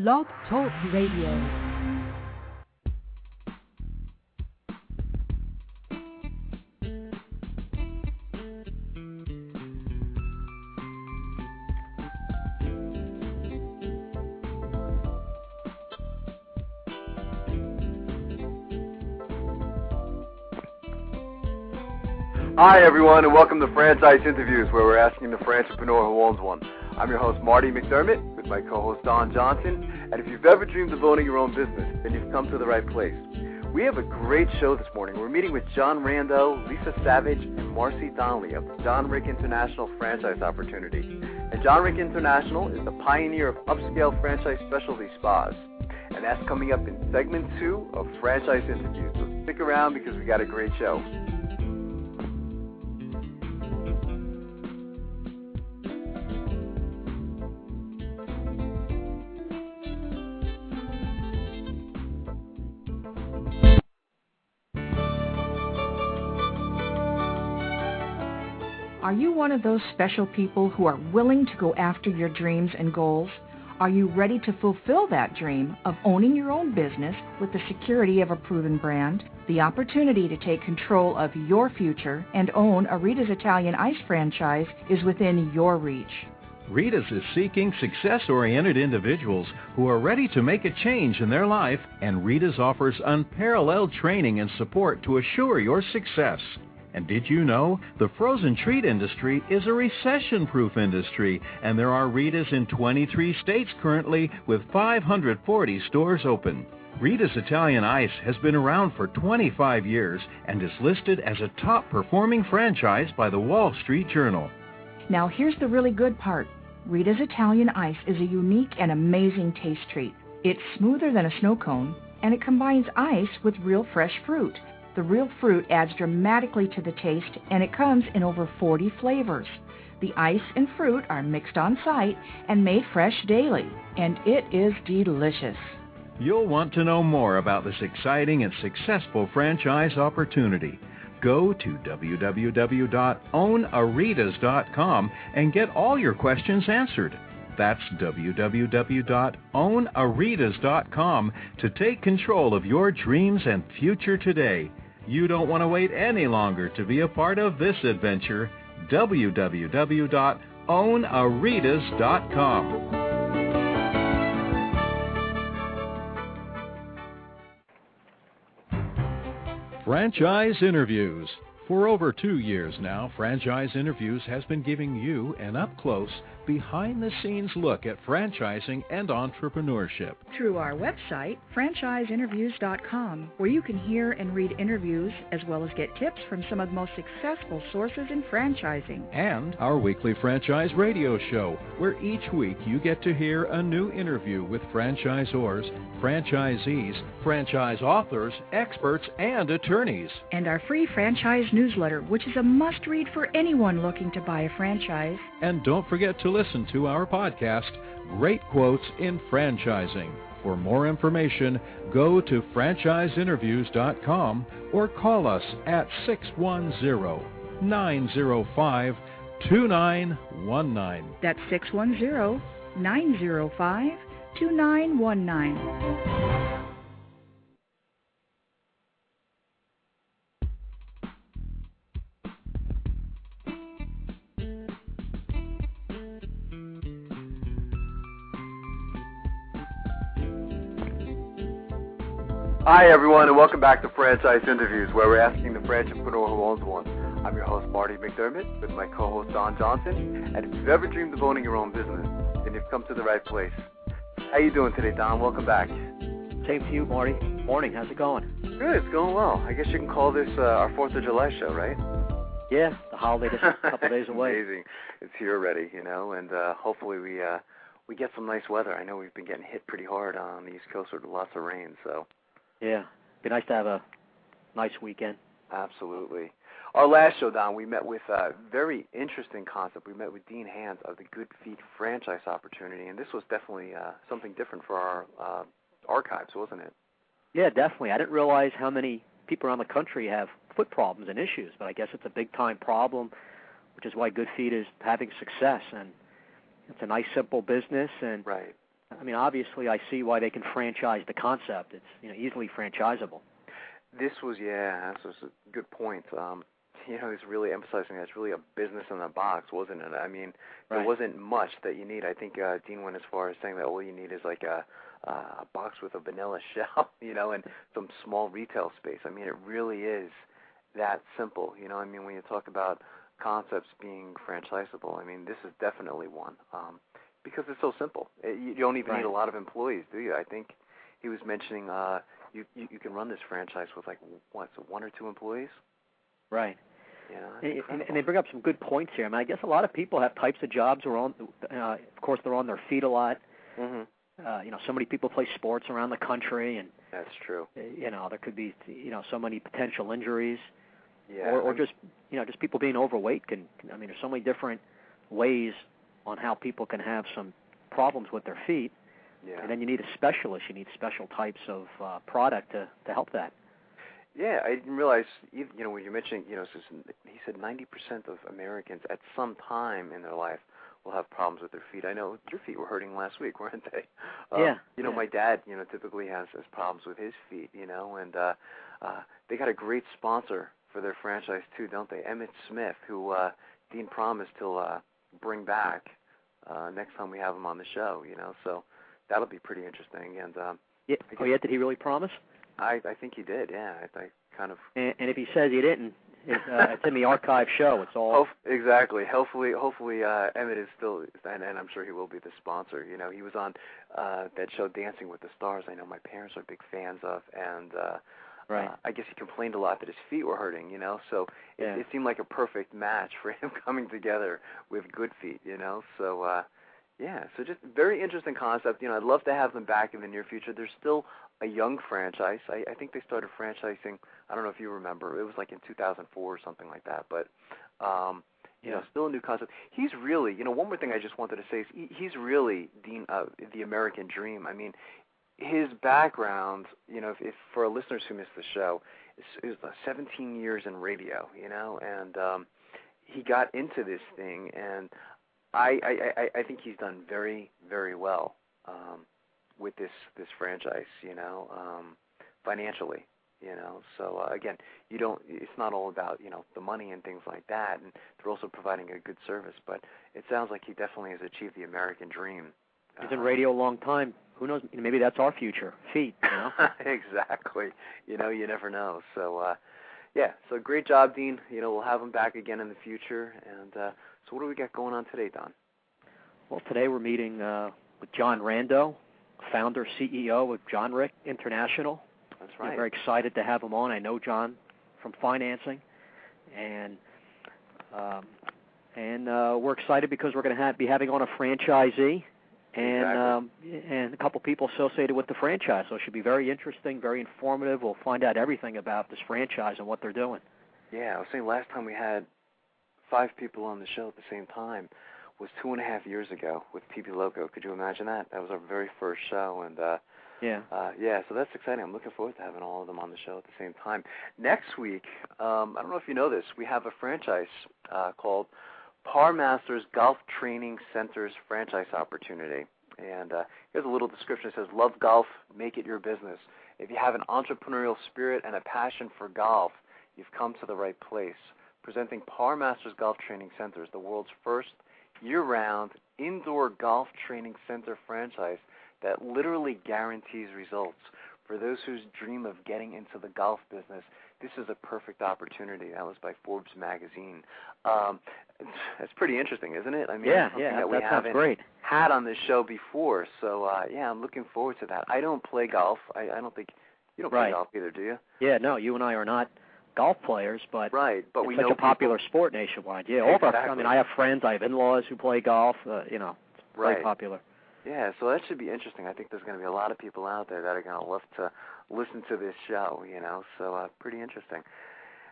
Blog Talk Radio. Hi everyone, and welcome to Franchise Interviews, where we're asking the franchipreneur who owns one. I'm your host Marty McDermott with my co-host Don Johnson, and if you've ever dreamed of owning your own business, then you've come to the right place. We have a great show this morning. We're meeting with John Rando, Lisa Savage, and Marcy Donnelly of Jon'Ric International franchise opportunity. And Jon'Ric International is the pioneer of upscale franchise specialty spas. And that's coming up in segment 2 of Franchise Interviews. So stick around because we got a great show. Are you one of those special people who are willing to go after your dreams and goals? Are you ready to fulfill that dream of owning your own business with the security of a proven brand? The opportunity to take control of your future and own a Rita's Italian Ice franchise is within your reach. Rita's is seeking success-oriented individuals who are ready to make a change in their life, and Rita's offers unparalleled training and support to assure your success. And did you know the frozen treat industry is a recession-proof industry, and there are Rita's in 23 states currently with 540 stores open. Rita's Italian Ice has been around for 25 years and is listed as a top-performing franchise by the Wall Street Journal. Now here's the really good part. Rita's Italian Ice is a unique and amazing taste treat. It's smoother than a snow cone, and it combines ice with real fresh fruit. The real fruit adds dramatically to the taste, and it comes in over 40 flavors. The ice and fruit are mixed on site and made fresh daily, and it is delicious. You'll want to know more about this exciting and successful franchise opportunity. Go to www.ownaritas.com and get all your questions answered. That's www.ownaritas.com to take control of your dreams and future today. You don't want to wait any longer to be a part of this adventure. www.ownaritas.com. Franchise Interviews. For over 2 years now, Franchise Interviews has been giving you an up-close, behind-the-scenes look at franchising and entrepreneurship. Through our website, franchiseinterviews.com, where you can hear and read interviews as well as get tips from some of the most successful sources in franchising. And our weekly franchise radio show, where each week you get to hear a new interview with franchisors, franchisees, franchise authors, experts, and attorneys. And our free franchise newsletter, which is a must-read for anyone looking to buy a franchise. And don't forget to listen to our podcast, Great Quotes in Franchising. For more information, go to franchiseinterviews.com or call us at 610-905-2919. That's 610-905-2919. Hi everyone, and welcome back to Franchise Interviews, where we're asking the franchipreneur who owns one. I'm your host Marty McDermott with my co-host Don Johnson, and if you've ever dreamed of owning your own business, then you've come to the right place. How you doing today, Don? Welcome back. Same to you, Marty. Morning. How's it going? Good. It's going well. I guess you can call this our 4th of July show, right? Yeah, the holiday just a couple days away. Amazing. It's here already, and hopefully we get some nice weather. I know we've been getting hit pretty hard on the East Coast with lots of rain, so. Yeah, be nice to have a nice weekend. Absolutely. Our last show, Don, we met with a very interesting concept. We met with Dean Hands of the Good Feet franchise opportunity, and this was definitely something different for our archives, wasn't it? Yeah, definitely. I didn't realize how many people around the country have foot problems and issues, but I guess it's a big-time problem, which is why Good Feet is having success. And it's a nice, simple business, and right. I mean, obviously, I see why they can franchise the concept. It's easily franchisable. This was a good point. He's really emphasizing that it's really a business in a box, wasn't it? I mean, there wasn't much that you need. I think Dean went as far as saying that all you need is like a box with a vanilla shell, and some small retail space. I mean, it really is that simple. I mean, when you talk about concepts being franchisable, I mean, this is definitely one because it's so simple. You don't even need a lot of employees, do you? I think he was mentioning you can run this franchise with like one or two employees. Right. Yeah, and they bring up some good points here. I mean, I guess a lot of people have types of jobs where of course, they're on their feet a lot. Mm-hmm. So many people play sports around the country, and that's true. There could be so many potential injuries. Yeah. Or just people being overweight I mean, there's so many different ways on how people can have some problems with their feet. Yeah. And then you need a specialist. You need special types of product to help that. Yeah, I didn't realize, when you're mentioning, he said 90% of Americans at some time in their life will have problems with their feet. I know your feet were hurting last week, weren't they? My dad, typically has problems with his feet, and they got a great sponsor for their franchise too, don't they? Emmett Smith, who Dean promised he'll bring back next time we have him on the show, so that'll be pretty interesting. And did he really promise? I think he did, yeah. I kind of. And if he says he didn't, it's in the archive show. It's all. Exactly. Hopefully, Emmett is still, and I'm sure he will be the sponsor. He was on that show Dancing with the Stars. I know my parents are big fans of, and I guess he complained a lot that his feet were hurting. So it seemed like a perfect match for him coming together with good feet. So. So just very interesting concept. I'd love to have them back in the near future. There's still a young franchise. I think they started franchising, I don't know if you remember, it was like in 2004 or something like that, but still a new concept. He's really, one more thing I just wanted to say is he's really the American dream. I mean, his background, if for our listeners who missed the show, is 17 years in radio, and he got into this thing, and I think he's done very, very well with this franchise, financially, So again, it's not all about the money and things like that, and they're also providing a good service. But it sounds like he definitely has achieved the American dream. He's in radio a long time. Who knows? Maybe that's our future. Feet, Exactly. You never know. So so great job, Dean. We'll have him back again in the future. And so what do we got going on today, Don? Well, today we're meeting with John Rando, founder, CEO of Jon'Ric International. That's right. I'm very excited to have him on. I know John from financing, and we're excited because we're going to be having on a franchisee and a couple people associated with the franchise. So it should be very interesting, very informative. We'll find out everything about this franchise and what they're doing. Yeah, I was saying last time we had 5 people on the show at the same time was 2.5 years ago with PB Loco. Could you imagine that? That was our very first show, and so that's exciting. I'm looking forward to having all of them on the show at the same time. Next week, I don't know if you know this, we have a franchise called Par Masters Golf Training Center's franchise opportunity. And here's a little description. It says, love golf, make it your business. If you have an entrepreneurial spirit and a passion for golf, you've come to the right place. Presenting Par Masters Golf Training Center is the world's first year-round indoor golf training center franchise that literally guarantees results. For those who dream of getting into the golf business, this is a perfect opportunity. That was by Forbes magazine. It's pretty interesting, isn't it? I mean, that sounds great. Had on this show before, so I'm looking forward to that. I don't play golf. I don't think you don't play golf either, do you? Yeah, no, you and I are not golf players, but but it's we such know a popular sport nationwide. Yeah, all of our, I mean, I have friends, I have in-laws who play golf. It's very popular. Yeah, so that should be interesting. I think there's going to be a lot of people out there that are going to love to listen to this show, so pretty interesting.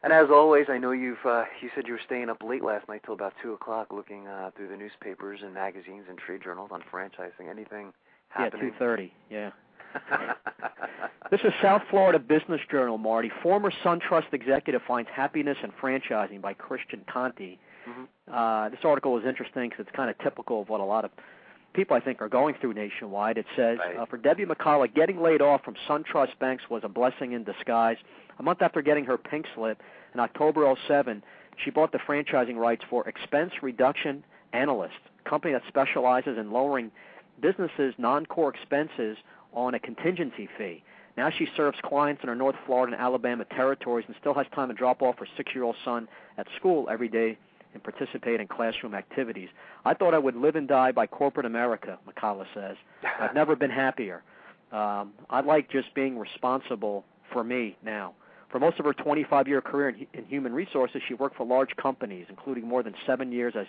And as always, I know you said you were staying up late last night till about 2 o'clock looking through the newspapers and magazines and trade journals on franchising. Anything happening? Yeah, 2:30, yeah. This is South Florida Business Journal, Marty. Former SunTrust executive finds happiness in franchising by Christian Conti. Mm-hmm. This article is interesting because it's kind of typical of what a lot of people, I think, are going through nationwide. It says, for Debbie McCullough, getting laid off from SunTrust Banks was a blessing in disguise. A month after getting her pink slip, in October 2007, she bought the franchising rights for Expense Reduction Analyst, a company that specializes in lowering businesses' non-core expenses on a contingency fee. Now she serves clients in her North Florida and Alabama territories and still has time to drop off her 6-year-old son at school every day and participate in classroom activities. I thought I would live and die by corporate America, McCullough says. I've never been happier. I like just being responsible for me now. For most of her 25-year career in human resources, she worked for large companies, including more than 7 years as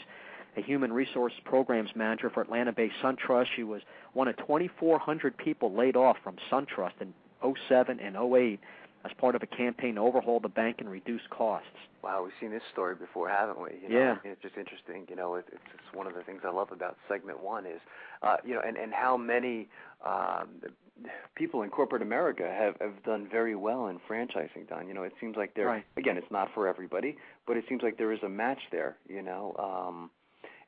a human resource programs manager for Atlanta-based SunTrust. She was one of 2,400 people laid off from SunTrust in 2007 and 2008 as part of a campaign to overhaul the bank and reduce costs. Wow, we've seen this story before, haven't we? Yeah. It's just interesting. It's one of the things I love about segment one is, and how many people in corporate America have done very well in franchising, Don. It seems like again, it's not for everybody, but it seems like there is a match there,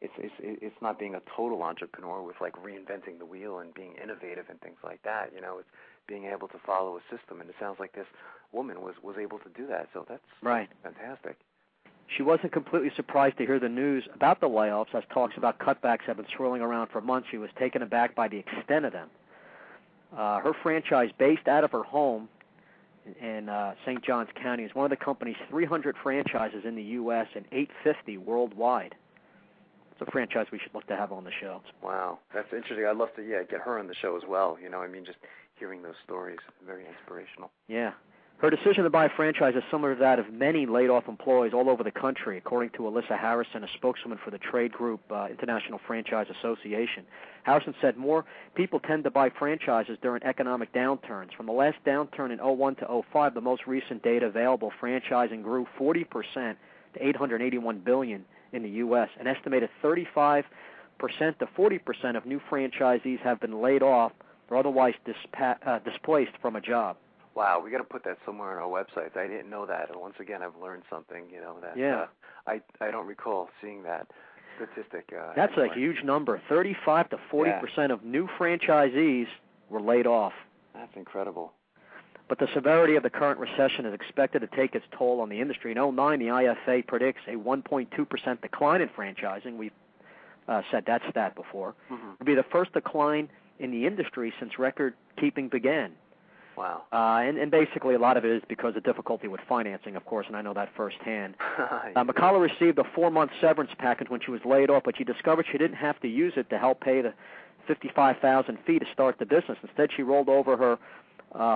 It's not being a total entrepreneur with like reinventing the wheel and being innovative and things like that. It's being able to follow a system, and it sounds like this woman was able to do that. So that's fantastic. She wasn't completely surprised to hear the news about the layoffs, as talks about cutbacks have been swirling around for months. She was taken aback by the extent of them. Her franchise, based out of her home in St. Johns County, is one of the company's 300 franchises in the U.S. and 850 worldwide. It's a franchise we should look to have on the show. Wow, that's interesting. I'd love to, get her on the show as well. Just hearing those stories, very inspirational. Yeah. Her decision to buy a franchise is similar to that of many laid-off employees all over the country, according to Alyssa Harrison, a spokeswoman for the trade group International Franchise Association. Harrison said more people tend to buy franchises during economic downturns. From the last downturn in 2001 to 2005, the most recent data available, franchising grew 40% to $881 billion in the U.S. An estimated 35% to 40% of new franchisees have been laid off or otherwise displaced from a job. Wow, we got to put that somewhere on our websites. I didn't know that, and once again, I've learned something. I don't recall seeing that statistic. That's a huge number. 35 to 40% of new franchisees were laid off. That's incredible. But the severity of the current recession is expected to take its toll on the industry. In 2009, the IFA predicts a 1.2% decline in franchising. We've said that stat before. Mm-hmm. It would be the first decline in the industry since record-keeping began. Wow. And basically a lot of it is because of difficulty with financing, of course, and I know that firsthand. McCullough received a 4-month severance package when she was laid off, but she discovered she didn't have to use it to help pay the $55,000 fee to start the business. Instead, she rolled over her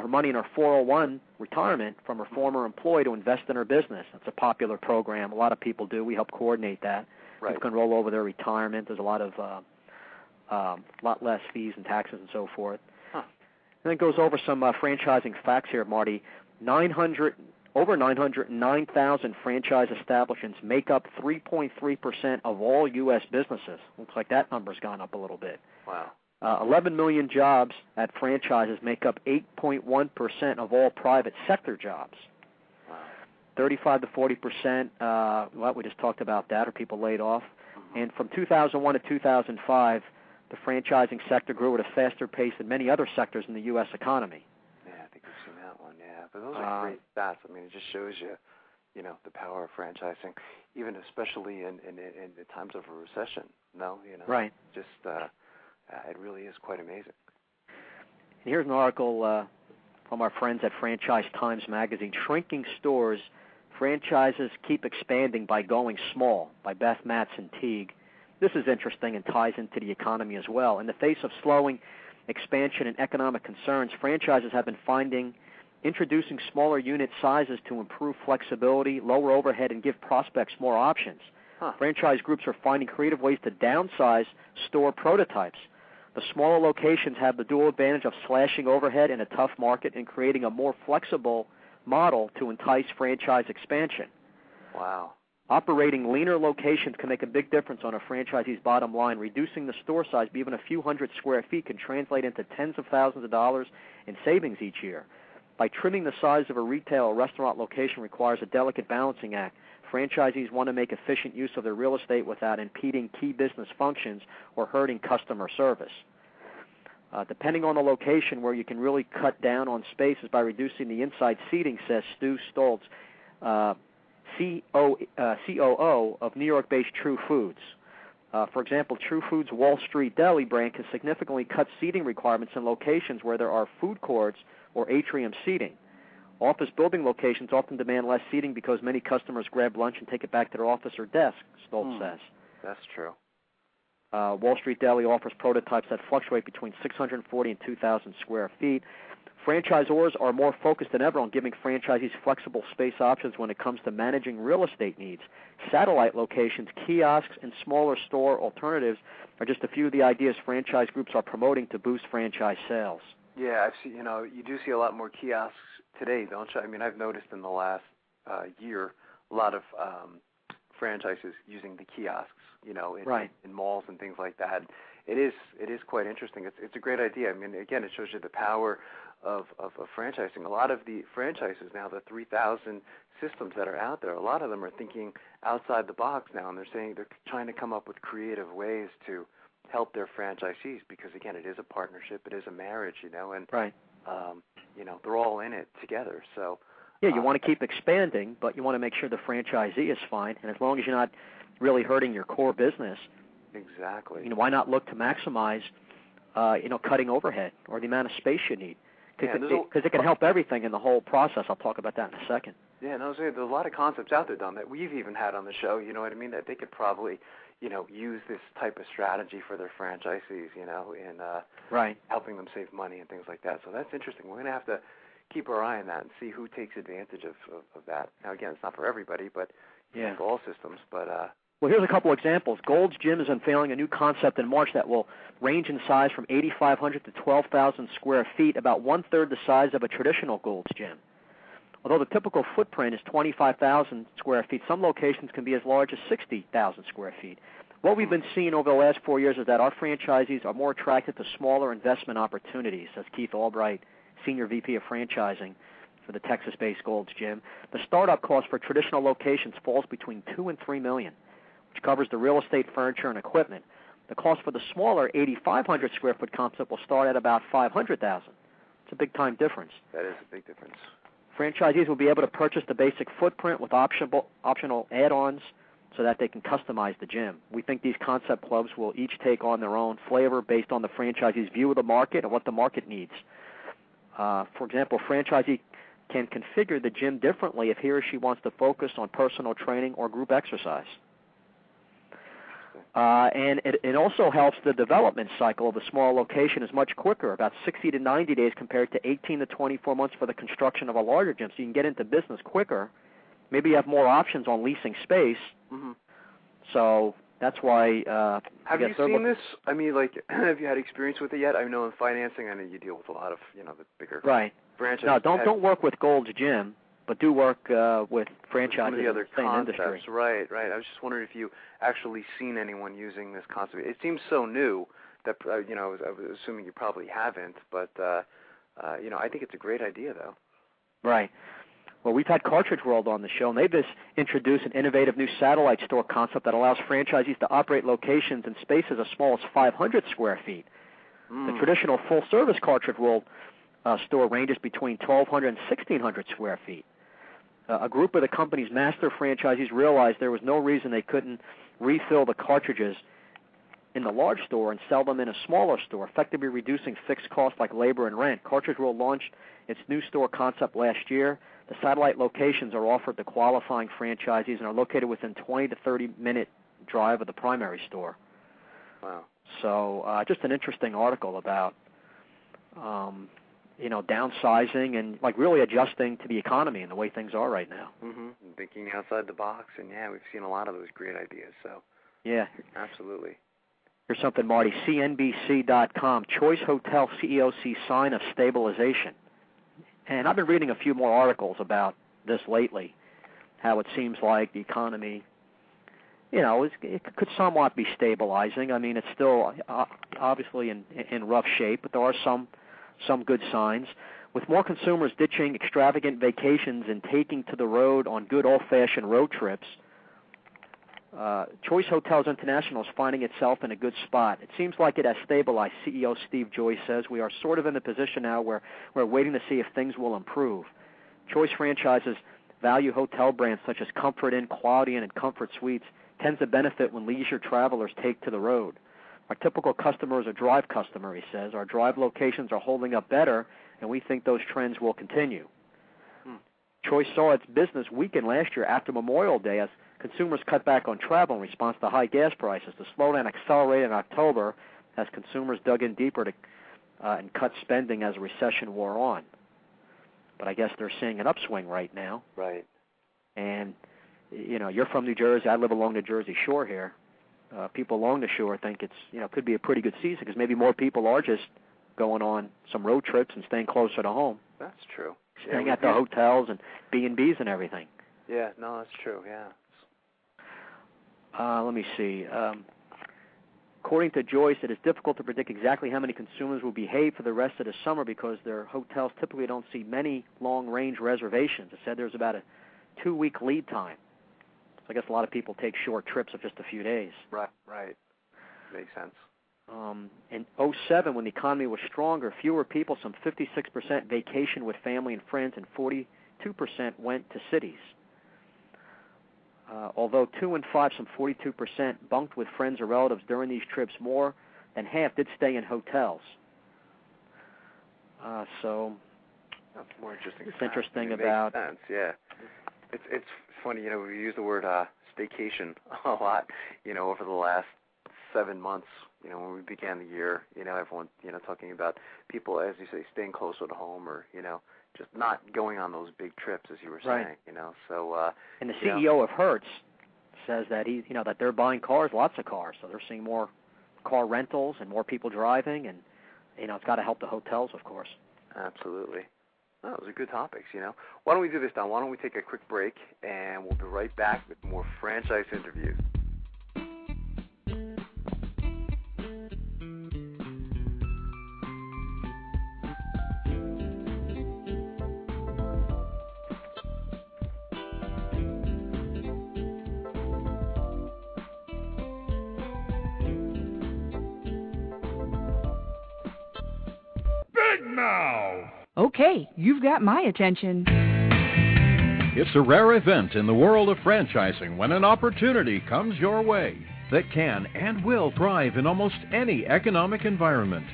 money in her 401 retirement from her former employee to invest in her business. It's a popular program. A lot of people do. We help coordinate that. Right. People can roll over their retirement. There's a lot less fees and taxes and so forth. And it goes over some franchising facts here, Marty. Over 909,000 franchise establishments make up 3.3% of all U.S. businesses. Looks like that number's gone up a little bit. Wow. 11 million jobs at franchises make up 8.1% of all private sector jobs. Wow. 35 to 40%, we just talked about that, are people laid off. Mm-hmm. And from 2001 to 2005, the franchising sector grew at a faster pace than many other sectors in the U.S. economy. Yeah, I think we've seen that one, but those are great stats. I mean, it just shows you, the power of franchising, even especially in the times of a recession. Right. Just, it really is quite amazing. And here's an article from our friends at Franchise Times Magazine. Shrinking stores, franchises keep expanding by going small, by Beth Matson-Teague. This is interesting and ties into the economy as well. In the face of slowing expansion and economic concerns, franchises have been introducing smaller unit sizes to improve flexibility, lower overhead, and give prospects more options. Franchise groups are finding creative ways to downsize store prototypes. The smaller locations have the dual advantage of slashing overhead in a tough market and creating a more flexible model to entice franchise expansion. Wow. Operating leaner locations can make a big difference on a franchisee's bottom line. Reducing the store size by even a few hundred square feet can translate into tens of thousands of dollars in savings each year. By trimming the size of a retail or restaurant location requires a delicate balancing act. Franchisees want to make efficient use of their real estate without impeding key business functions or hurting customer service. Depending on the location, where you can really cut down on spaces by reducing the inside seating, says Stu Stoltz, COO of New York-based True Foods. For example, True Foods' Wall Street Deli brand can significantly cut seating requirements in locations where there are food courts or atrium seating. Office building locations often demand less seating because many customers grab lunch and take it back to their office or desk, Stoltz says. That's true. Wall Street Deli offers prototypes that fluctuate between 640 and 2,000 square feet. Franchisors are more focused than ever on giving franchisees flexible space options when it comes to managing real estate needs. Satellite locations, kiosks, and smaller store alternatives are just a few of the ideas franchise groups are promoting to boost franchise sales. Yeah, I've seen. You do see a lot more kiosks today, don't you? I mean, I've noticed in the last year a lot of franchises using the kiosks, in malls and things like that. It is quite interesting. It's a great idea. I mean, again, it shows you the power of franchising. A lot of the franchises now, the 3,000 systems that are out there, a lot of them are thinking outside the box now, and they're trying to come up with creative ways to help their franchisees, because again, it is a partnership, it is a marriage, and they're all in it together. So yeah, you want to keep expanding, but you want to make sure the franchisee is fine, and as long as you're not really hurting your core business, exactly. Why not look to maximize, cutting overhead or the amount of space you need? Because it can help everything in the whole process. I'll talk about that in a second. Yeah, and I was saying there's a lot of concepts out there, Don, that we've even had on the show, you know what I mean, that they could probably, use this type of strategy for their franchisees, in helping them save money and things like that. So that's interesting. We're going to have to keep our eye on that and see who takes advantage of that. Now, again, it's not for everybody, but for all systems. But well, here's a couple examples. Gold's Gym is unveiling a new concept in March that will range in size from 8,500 to 12,000 square feet, about one-third the size of a traditional Gold's Gym. Although the typical footprint is 25,000 square feet, some locations can be as large as 60,000 square feet. What we've been seeing over the last 4 years is that our franchisees are more attracted to smaller investment opportunities, says Keith Albright, Senior VP of Franchising for the Texas-based Gold's Gym. The startup cost for traditional locations falls between $2 and $3 million, which covers the real estate, furniture, and equipment. The cost for the smaller 8,500 square foot concept will start at about $500,000. It's a big-time difference. That is a big difference. Franchisees will be able to purchase the basic footprint with optional add-ons so that they can customize the gym. We think these concept clubs will each take on their own flavor based on the franchisee's view of the market and what the market needs. For example, a franchisee can configure the gym differently if he or she wants to focus on personal training or group exercise. And it also helps the development cycle of a small location is much quicker, about 60 to 90 days compared to 18 to 24 months for the construction of a larger gym. So you can get into business quicker. Maybe you have more options on leasing space. Mm-hmm. So that's why. Have you seen this? I mean, have you had experience with it yet? I know in financing, I know you deal with a lot of, the bigger franchises. No, don't work with Gold's Gym, but do work with franchises in the other same concepts. industry. Right. I was just wondering if you actually seen anyone using this concept. It seems so new that I was assuming you probably haven't, but I think it's a great idea though. Right. Well, we've had Cartridge World on the show, and they've just introduced an innovative new satellite store concept that allows franchisees to operate locations in spaces as small as 500 square feet. The traditional full-service Cartridge World store ranges between 1,200 and 1,600 square feet. A group of the company's master franchisees realized there was no reason they couldn't refill the cartridges in the large store and sell them in a smaller store, effectively reducing fixed costs like labor and rent. Cartridge World launched its new store concept last year. The satellite locations are offered to qualifying franchisees and are located within 20 to 30-minute drive of the primary store. Wow. So just an interesting article about, downsizing and really adjusting to the economy and the way things are right now. Mm-hmm. And thinking outside the box, and we've seen a lot of those great ideas. So yeah, absolutely. Here's something, Marty. CNBC.com. Choice Hotel CEO sees sign of stabilization. And I've been reading a few more articles about this lately, how it seems like the economy, it could somewhat be stabilizing. I mean, it's still obviously in rough shape, but there are some good signs. With more consumers ditching extravagant vacations and taking to the road on good old-fashioned road trips, Choice Hotels International is finding itself in a good spot. It seems like it has stabilized. CEO Steve Joyce says we are sort of in the position now where we're waiting to see if things will improve. Choice franchises value hotel brands such as Comfort Inn, Quality Inn, and Comfort Suites tends to benefit when leisure travelers take to the road. Our typical customer is a drive customer, he says. Our drive locations are holding up better, and we think those trends will continue. Choice saw its business weaken last year after Memorial Day as consumers cut back on travel in response to high gas prices. The slowdown accelerated in October as consumers dug in deeper and cut spending as a recession wore on. But I guess they're seeing an upswing right now. Right. And, you're from New Jersey. I live along the Jersey Shore here. People along the shore think it's, could be a pretty good season because maybe more people are just going on some road trips and staying closer to home. That's true. Staying at the hotels and B&Bs and everything. Yeah, no, that's true, yeah. Let me see. According to Joyce, it is difficult to predict exactly how many consumers will behave for the rest of the summer because their hotels typically don't see many long-range reservations. It said there's about a 2-week lead time. So I guess a lot of people take short trips of just a few days. Right. Makes sense. In 2007, when the economy was stronger, fewer people, some 56%, vacationed with family and friends, and 42% went to cities. Although 2 in 5, some 42%, bunked with friends or relatives during these trips, more than half did stay in hotels. So that's more interesting. It's interesting makes sense, yeah. It's funny, we use the word staycation a lot, over the last 7 months. When we began the year, everyone, talking about people, as you say, staying closer to home or, just not going on those big trips, as you were saying, right. So, and the CEO of Hertz says that that they're buying cars, lots of cars, so they're seeing more car rentals and more people driving, and it's got to help the hotels, of course. Absolutely. Oh, those are good topics. Why don't we do this, Don? Why don't we take a quick break, and we'll be right back with more franchise interviews. Okay, you've got my attention. It's a rare event in the world of franchising when an opportunity comes your way that can and will thrive in almost any economic environment.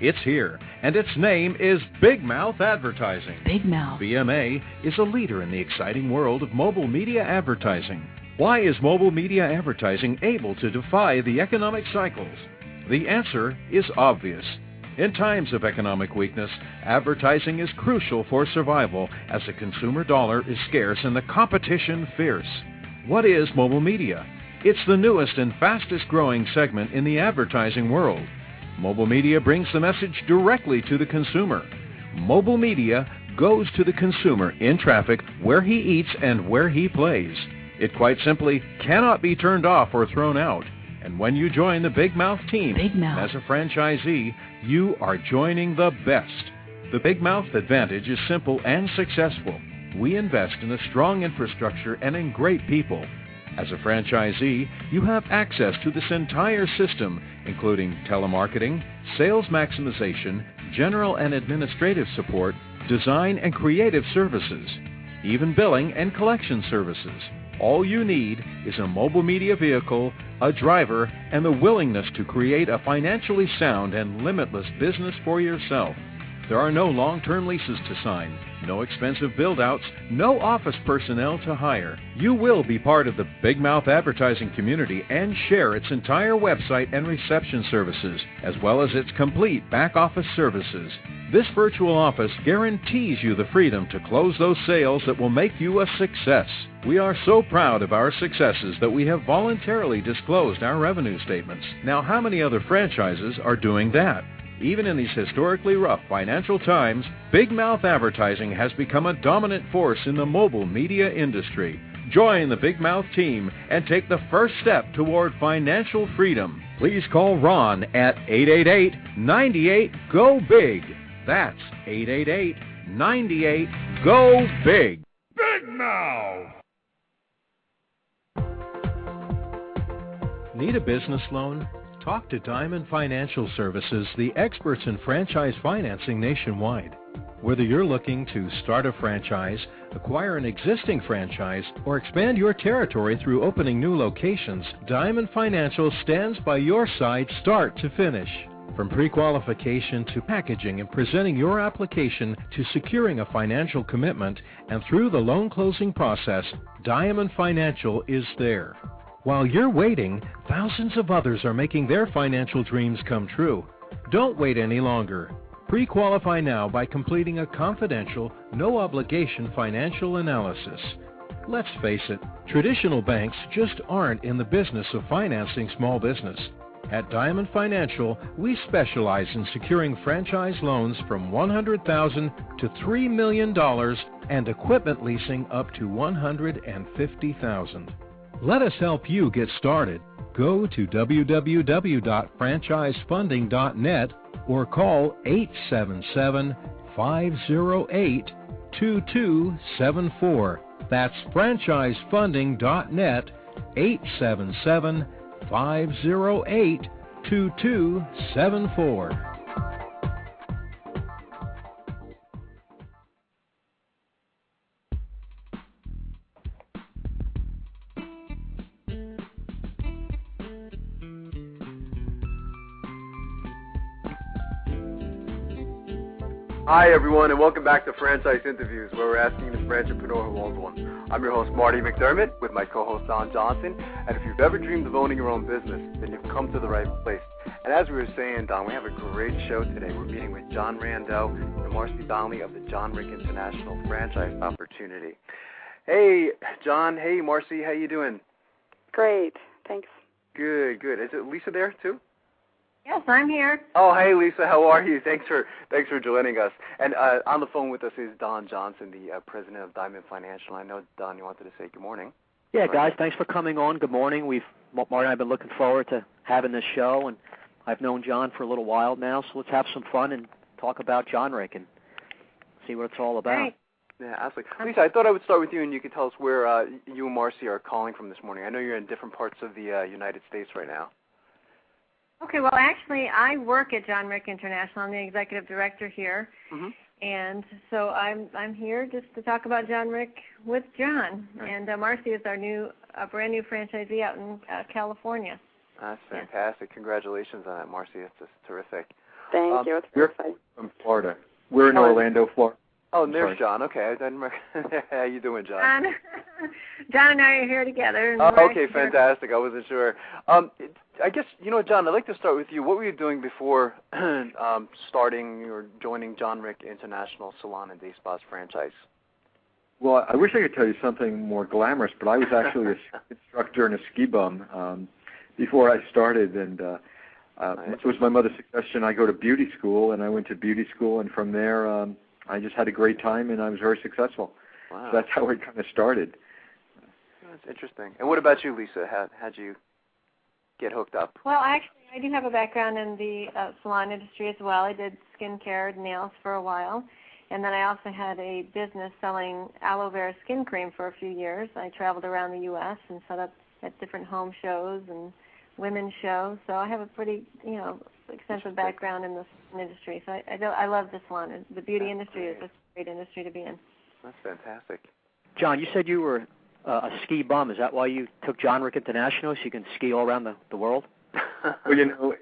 It's here, and its name is Big Mouth Advertising. Big Mouth. BMA is a leader in the exciting world of mobile media advertising. Why is mobile media advertising able to defy the economic cycles? The answer is obvious. In times of economic weakness, advertising is crucial for survival as the consumer dollar is scarce and the competition fierce. What is mobile media? It's the newest and fastest growing segment in the advertising world. Mobile media brings the message directly to the consumer. Mobile media goes to the consumer in traffic, where he eats and where he plays. It quite simply cannot be turned off or thrown out. And when you join the Big Mouth team as a franchisee, you are joining the best. The Big Mouth advantage is simple and successful. We invest in a strong infrastructure and in great people. As a franchisee, you have access to this entire system, including telemarketing, sales maximization, general and administrative support, design and creative services, even billing and collection services. All you need is a mobile media vehicle, a driver, and the willingness to create a financially sound and limitless business for yourself. There are no long-term leases to sign, no expensive build-outs, no office personnel to hire. You will be part of the Big Mouth advertising community and share its entire website and reception services, as well as its complete back-office services. This virtual office guarantees you the freedom to close those sales that will make you a success. We are so proud of our successes that we have voluntarily disclosed our revenue statements. Now, how many other franchises are doing that? Even in these historically rough financial times, Big Mouth Advertising has become a dominant force in the mobile media industry. Join the Big Mouth team and take the first step toward financial freedom. Please call Ron at 888-98-GO-BIG. That's 98. Go big. Big now! Need a business loan? Talk to Diamond Financial Services, the experts in franchise financing nationwide. Whether you're looking to start a franchise, acquire an existing franchise, or expand your territory through opening new locations, Diamond Financial stands by your side start to finish. From pre-qualification to packaging and presenting your application to securing a financial commitment and through the loan closing process, Diamond Financial is there. While you're waiting, thousands of others are making their financial dreams come true. Don't wait any longer. Pre-qualify now by completing a confidential, no-obligation financial analysis. Let's face it, traditional banks just aren't in the business of financing small business. At Diamond Financial, we specialize in securing franchise loans from $100,000 to $3 million and equipment leasing up to $150,000. Let us help you get started. Go to www.franchisefunding.net or call 877-508-2274. That's franchisefunding.net, 877-508-2274. Hi, everyone, and welcome back to Franchise Interviews, where we're asking the entrepreneur who owns one. I'm your host, Marty McDermott, with my co-host, Don Johnson. And if you've ever dreamed of owning your own business, then you've come to the right place. And as we were saying, Don, we have a great show today. We're meeting with John Randell and Marcy Donnelly of the Jon'Ric International Franchise Opportunity. Hey, John. Hey, Marcy. How you doing? Great. Thanks. Good, good. Is it Lisa there, too? Yes, I'm here. Oh, hey, Lisa. How are you? Thanks for joining us. And on the phone with us is Don Johnson, the president of Diamond Financial. I know, Don, you wanted to say good morning. Yeah, guys, thanks for coming on. Good morning. Marty and I have been looking forward to having this show, and I've known John for a little while now, so let's have some fun and talk about Jon'Ric and see what it's all about. Right. Yeah, absolutely. Lisa, I thought I would start with you, and you could tell us where you and Marcy are calling from this morning. I know you're in different parts of the United States right now. Okay, well, actually, I work at Jon'Ric International. I'm the executive director here, and so I'm here just to talk about Jon'Ric with John. Right. And Marcy is our brand new franchisee out in California. That's fantastic. Yeah. Congratulations on that, Marcy. It's just terrific. Thank you. It's we're exciting. From Florida. We're in Orlando, Florida. Oh, there's John. Okay, I didn't how you doing, John? John and I are here together. And okay, fantastic. I wasn't sure. I guess, John, I'd like to start with you. What were you doing before starting or joining Jon'Ric International Salon and Day Spas franchise? Well, I wish I could tell you something more glamorous, but I was actually a instructor and a ski bum before I started, and it was my mother's suggestion. I go to beauty school, and I went to beauty school, and from there I just had a great time, and I was very successful. Wow. So that's how it kind of started. That's interesting. And what about you, Lisa? How'd you get hooked up? Well, actually, I do have a background in the salon industry as well. I did skincare and nails for a while, and then I also had a business selling aloe vera skin cream for a few years. I traveled around the U.S. and set up at different home shows and women's shows, so I have a pretty, extensive background in this industry. So I love the salon. The beauty industry is a great industry to be in. That's fantastic. John, you said you were a ski bum. Is that why you took Jon'Ric International, so you can ski all around the world? Well,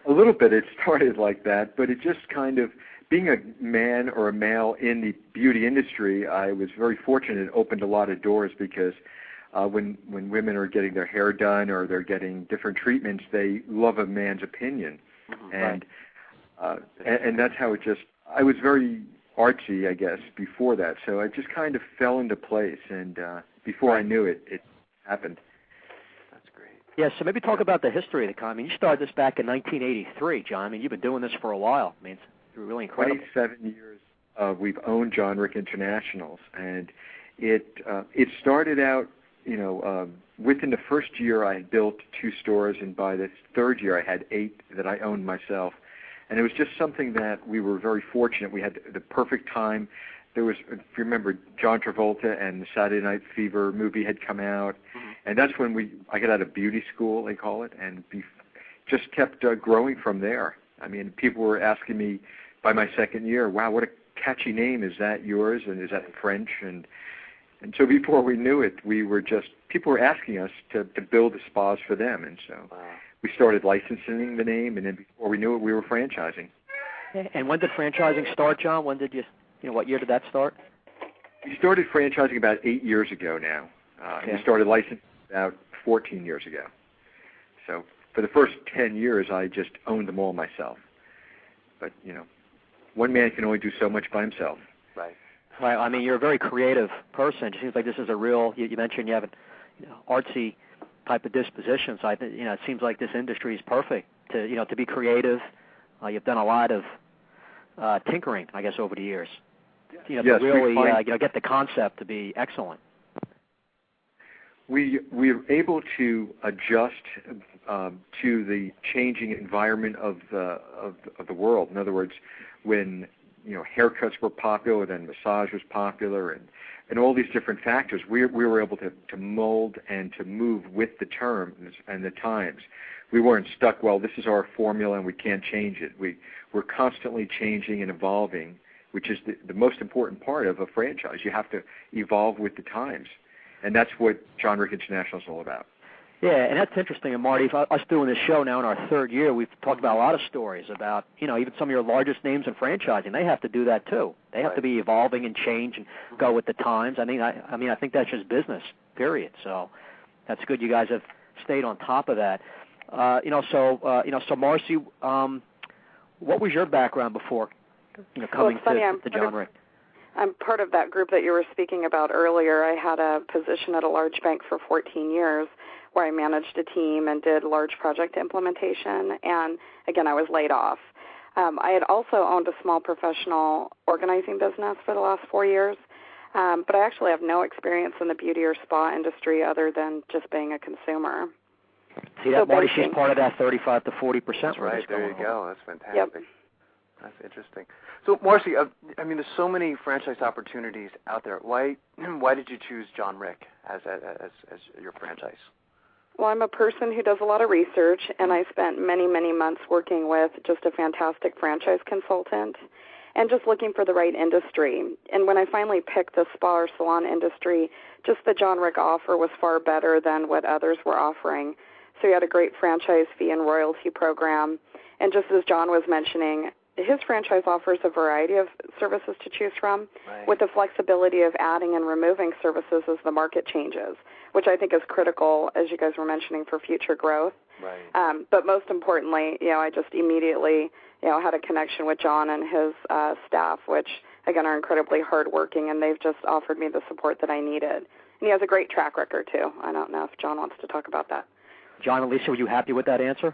a little bit. It started like that, but it just kind of, being a man or a male in the beauty industry, I was very fortunate. It opened a lot of doors because when women are getting their hair done or they're getting different treatments, they love a man's opinion. And and that's how it just, I was very artsy, I guess, before that. So I just kind of fell into place, and before I knew it, it happened. That's great. Yeah, so maybe talk about the history of the company. You started this back in 1983, John. I mean, you've been doing this for a while. I mean, it's really incredible. 27 years we've owned Jon'Ric Internationals, and it started out, within the first year I had built 2 stores, and by the third year I had 8 that I owned myself. And it was just something that we were very fortunate. We had the perfect time. There was, if you remember, John Travolta and the Saturday Night Fever movie had come out, and that's when I got out of beauty school, they call it, and just kept growing from there. I mean, people were asking me by my second year, wow, what a catchy name, is that yours, and is that in French? And so before we knew it, people were asking us to build the spas for them, and so we started licensing the name, and then before we knew it, we were franchising. And when did franchising start, John? When did what year did that start? We started franchising about 8 years ago now. We started licensing about 14 years ago. So for the first 10 years, I just owned them all myself. But, one man can only do so much by himself. Right. Right. I mean, you're a very creative person. It seems like this is a real, you mentioned you have an artsy type of disposition. So I think, it seems like this industry is perfect to be creative. You've done a lot of tinkering, I guess, over the years. To really get the concept to be excellent. We're able to adjust to the changing environment of the world. In other words, when haircuts were popular, then massage was popular, and all these different factors, we were able to mold and to move with the terms and the times. We weren't stuck, well, this is our formula and we can't change it. We're constantly changing and evolving, which is the most important part of a franchise. You have to evolve with the times. And that's what Jon'Ric International is all about. Yeah, and that's interesting. And Marty, us doing this show now in our third year, we've talked about a lot of stories about, even some of your largest names in franchising. They have to do that too. They have to be evolving and change and go with the times. I think that's just business, period. So that's good. You guys have stayed on top of that. So Marcy, what was your background before coming to Jon'Ric? I'm part of that group that you were speaking about earlier. I had a position at a large bank for 14 years where I managed a team and did large project implementation, and again, I was laid off. I had also owned a small professional organizing business for the last 4 years, but I actually have no experience in the beauty or spa industry other than just being a consumer. See that, Marty? She's part of that 35 to 40%. That's right. There you go. That's fantastic. Yep. That's interesting. So, Marcy, there's so many franchise opportunities out there. Why did you choose Jon'Ric as your franchise? Well, I'm a person who does a lot of research, and I spent many, many months working with just a fantastic franchise consultant and just looking for the right industry. And when I finally picked the spa or salon industry, just the Jon'Ric offer was far better than what others were offering. So he had a great franchise fee and royalty program. And just as John was mentioning, his franchise offers a variety of services to choose from, with the flexibility of adding and removing services as the market changes, which I think is critical, as you guys were mentioning, for future growth. Right. But most importantly, I just immediately, had a connection with John and his staff, which, again, are incredibly hardworking, and they've just offered me the support that I needed. And he has a great track record, too. I don't know if John wants to talk about that. John and Lisa, were you happy with that answer?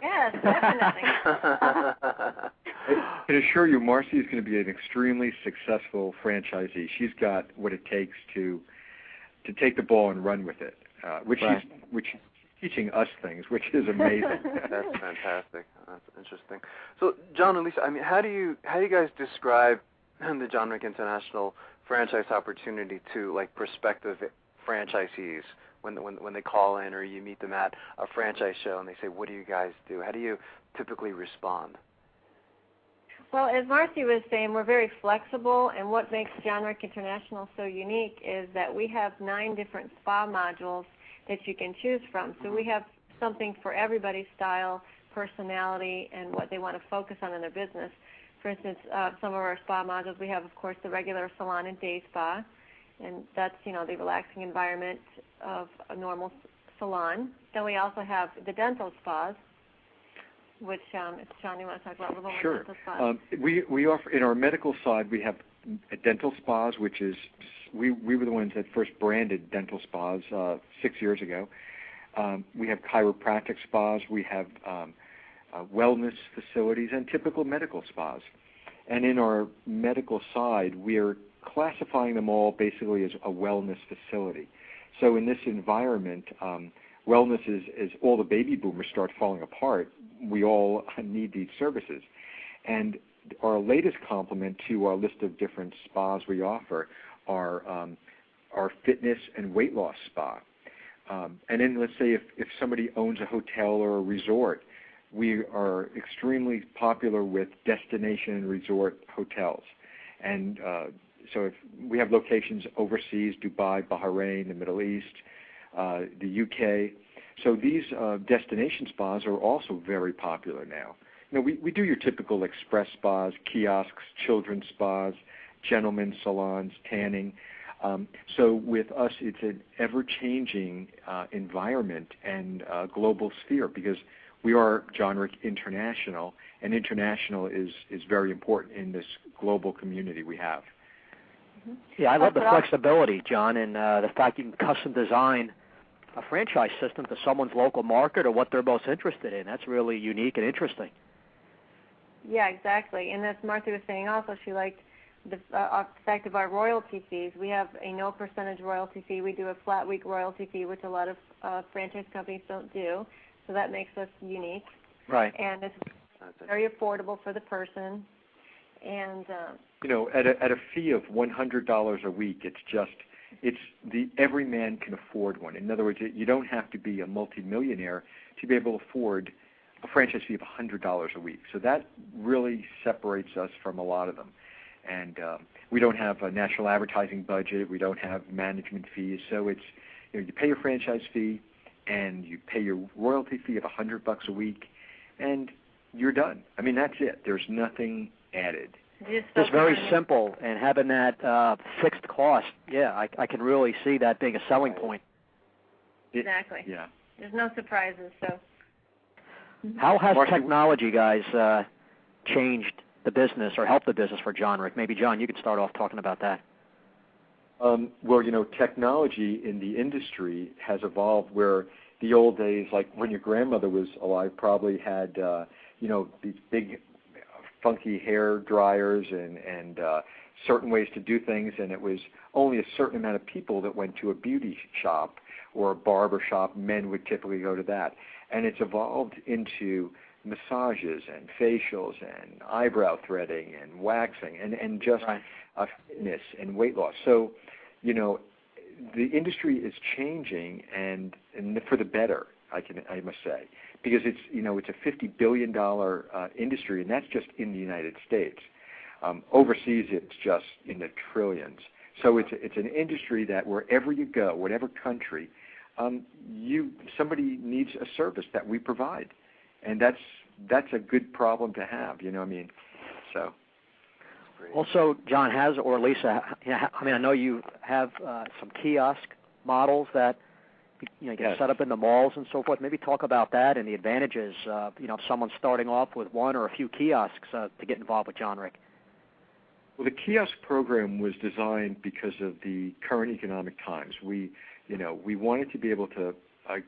Yes, definitely. I can assure you, Marcy is going to be an extremely successful franchisee. She's got what it takes to take the ball and run with it, which she's teaching us things, which is amazing. That's fantastic. That's interesting. So, John and Lisa, how do you guys describe the Jon'Ric International franchise opportunity to prospective franchisees? When they call in or you meet them at a franchise show and they say, what do you guys do? How do you typically respond? Well, as Marcy was saying, we're very flexible, and what makes Jon'Ric International so unique is that we have 9 different spa modules that you can choose from. So we have something for everybody's style, personality, and what they want to focus on in their business. For instance, some of our spa modules, we have, of course, the regular salon and day spa, and that's, the relaxing environment of a normal salon. Then we also have the dental spas, which, John, you want to talk about a little bit more dental spas? We offer, in our medical side, we have dental spas, which is, we were the ones that first branded dental spas 6 years ago. We have chiropractic spas. We have wellness facilities and typical medical spas. And in our medical side, we are classifying them all basically as a wellness facility. So in this environment, wellness is as all the baby boomers start falling apart, we all need these services. And our latest complement to our list of different spas we offer are our fitness and weight loss spa. And then let's say if somebody owns a hotel or a resort, we are extremely popular with destination resort hotels. And so if we have locations overseas, Dubai, Bahrain, the Middle East, the UK. So these destination spas are also very popular now. You know, we do your typical express spas, kiosks, children's spas, gentlemen's salons, tanning. So with us, it's an ever-changing environment and global sphere because we are Jon'Ric International, and international is very important in this global community we have. Yeah, I love the flexibility, John, and the fact you can custom design a franchise system to someone's local market or what they're most interested in. That's really unique and interesting. Yeah, exactly. And as Martha was saying also, she liked the fact of our royalty fees. We have a no percentage royalty fee. We do a flat week royalty fee, which a lot of franchise companies don't do. So that makes us unique. Right. And it's very affordable for the person. And you know, at a fee of $100 a week, every man can afford one. In other words, you don't have to be a multimillionaire to be able to afford a franchise fee of $100 a week. So that really separates us from a lot of them. And we don't have a national advertising budget. We don't have management fees. So it's, you know, you pay your franchise fee and you pay your royalty fee of $100 a week, and you're done. I mean, that's it. There's nothing added. It's very simple, and having that fixed cost, yeah, I can really see that being a selling point. Exactly. Yeah. There's no surprises. So. How has technology, guys, changed the business or helped the business for Jon'Ric? Maybe, John, you could start off talking about that. Well, you know, technology in the industry has evolved where the old days, like when your grandmother was alive, probably had, you know, these big funky hair dryers and certain ways to do things, and it was only a certain amount of people that went to a beauty shop or a barber shop. Men would typically go to that. And it's evolved into massages and facials and eyebrow threading and waxing and just fitness and weight loss. So, you know, the industry is changing and for the better, I must say, because it's, you know, it's a $50 billion industry, and that's just in the United States. Overseas, it's just in the trillions. So it's an industry that wherever you go, whatever country, somebody needs a service that we provide, and that's a good problem to have. You know what I mean? So. Also, John, or Lisa, I mean, I know you have some kiosk models that you get set up in the malls and so forth. Maybe talk about that and the advantages. You know, if someone's starting off with one or a few kiosks to get involved with Jon'Ric. Well, the kiosk program was designed because of the current economic times. We wanted to be able to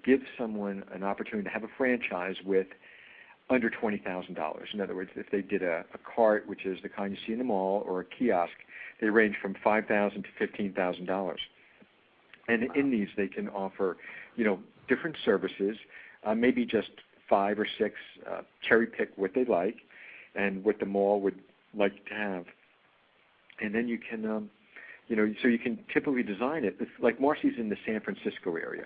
give someone an opportunity to have a franchise with under $20,000. In other words, if they did a cart, which is the kind you see in the mall, or a kiosk, they range from $5,000 to $15,000. And in these, they can offer, you know, different services, maybe just 5 or 6, cherry pick what they like and what the mall would like to have. And then you can, you know, so you can typically design it. It's like Marcy's in the San Francisco area.